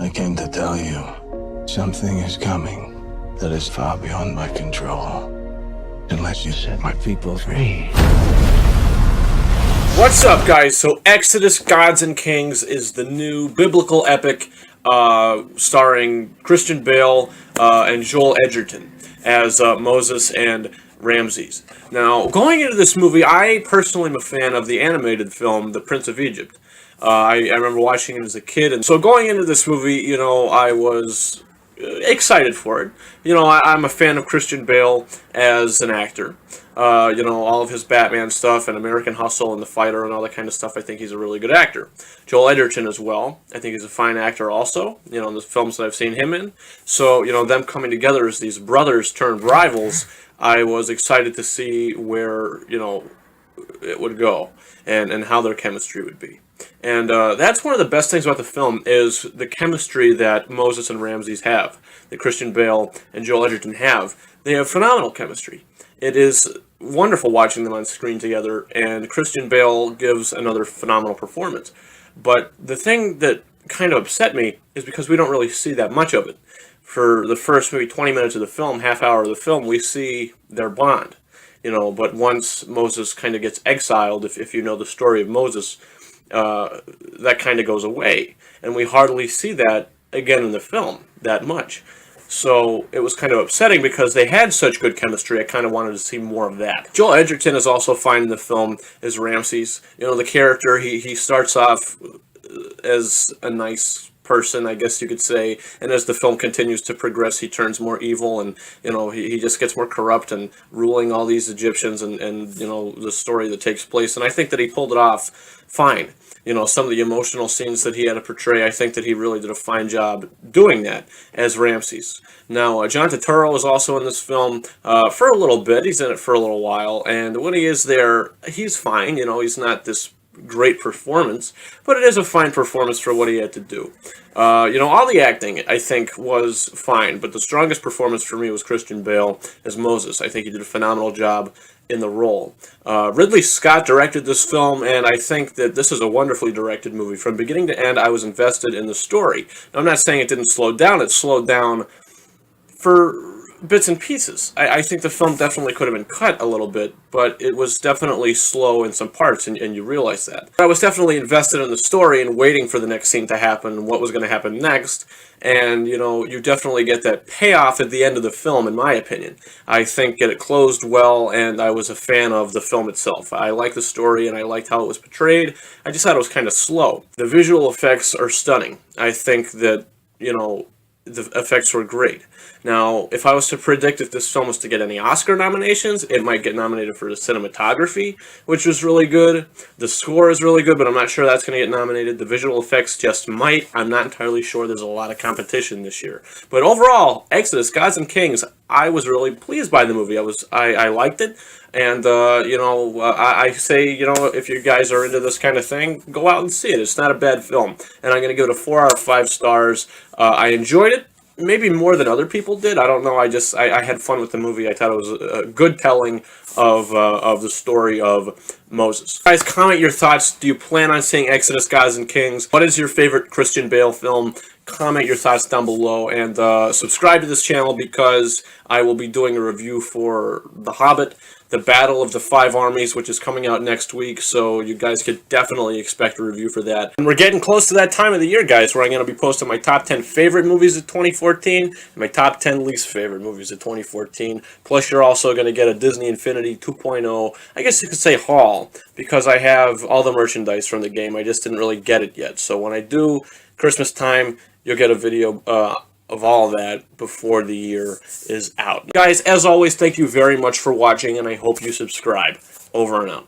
I came to tell you something is coming that is far beyond my control. Unless you set my people free. What's up, guys? So Exodus: Gods and Kings is the new biblical epic starring Christian Bale and Joel Edgerton as Moses and Ramses. Now, going into this movie, I personally am a fan of the animated film, The Prince of Egypt. I remember watching it as a kid, and so going into this movie, you know, I was excited for it. You know, I'm a fan of Christian Bale as an actor. You know, all of his Batman stuff and American Hustle and The Fighter and all that kind of stuff. I think he's a really good actor. Joel Edgerton as well. I think he's a fine actor also, you know, in the films that I've seen him in. So, you know, them coming together as these brothers turned rivals, I was excited to see where, you know, it would go and how their chemistry would be. And that's one of the best things about the film is the chemistry that Moses and Ramses have, that Christian Bale and Joel Edgerton have. They have phenomenal chemistry. It is wonderful watching them on screen together, and Christian Bale gives another phenomenal performance. But the thing that kind of upset me is because we don't really see that much of it. For the first maybe 20 minutes of the film, half hour of the film, we see their bond. You know, but once Moses kind of gets exiled, if you know the story of Moses, that kind of goes away. And we hardly see that again in the film that much. So it was kind of upsetting because they had such good chemistry. I kind of wanted to see more of that. Joel Edgerton is also fine in the film as Ramses. You know, the character, he starts off as a nice person, I guess you could say, and as the film continues to progress, he turns more evil, and you know, he just gets more corrupt and ruling all these Egyptians, and you know, the story that takes place. And I think that he pulled it off fine. You know, some of the emotional scenes that he had to portray, I think that he really did a fine job doing that as Ramses. Now, John Turturro is also in this film for a little bit. He's in it for a little while, and when he is there, he's fine. You know, he's not this great performance, but it is a fine performance for what he had to do. You know, all the acting, I think, was fine, but the strongest performance for me was Christian Bale as Moses. I think he did a phenomenal job in the role. Ridley Scott directed this film, and I think that this is a wonderfully directed movie. From beginning to end, I was invested in the story. Now, I'm not saying it didn't slow down. It slowed down for bits and pieces. I think the film definitely could have been cut a little bit, but it was definitely slow in some parts, and you realize that. I was definitely invested in the story and waiting for the next scene to happen, what was going to happen next, and, you know, you definitely get that payoff at the end of the film, in my opinion. I think that it closed well, and I was a fan of the film itself. I liked the story, and I liked how it was portrayed. I just thought it was kind of slow. The visual effects are stunning. I think that, you know, the effects were great. Now, if I was to predict if this film was to get any Oscar nominations, it might get nominated for the cinematography, which was really good. The score is really good, but I'm not sure that's going to get nominated. The visual effects just might. I'm not entirely sure. There's a lot of competition this year. But overall, Exodus: Gods and Kings, I was really pleased by the movie. I liked it. And, you know, I say, you know, if you guys are into this kind of thing, go out and see it. It's not a bad film. And I'm going to give it a 4 out of 5 stars. I enjoyed it. Maybe more than other people did. I don't know. I had fun with the movie. I thought it was a good telling of the story of Moses. Guys, comment your thoughts. Do you plan on seeing Exodus: Gods and Kings? What is your favorite Christian Bale film? Comment your thoughts down below, and subscribe to this channel because I will be doing a review for The Hobbit, The Battle of the Five Armies, which is coming out next week, so you guys could definitely expect a review for that. And we're getting close to that time of the year, guys, where I'm going to be posting my top 10 favorite movies of 2014 and my top 10 least favorite movies of 2014. Plus, you're also going to get a Disney Infinity 2.0, I guess you could say haul, because I have all the merchandise from the game. I just didn't really get it yet. So when I do, Christmas time, you'll get a video of all that before the year is out. Guys, as always, thank you very much for watching, and I hope you subscribe. Over and out.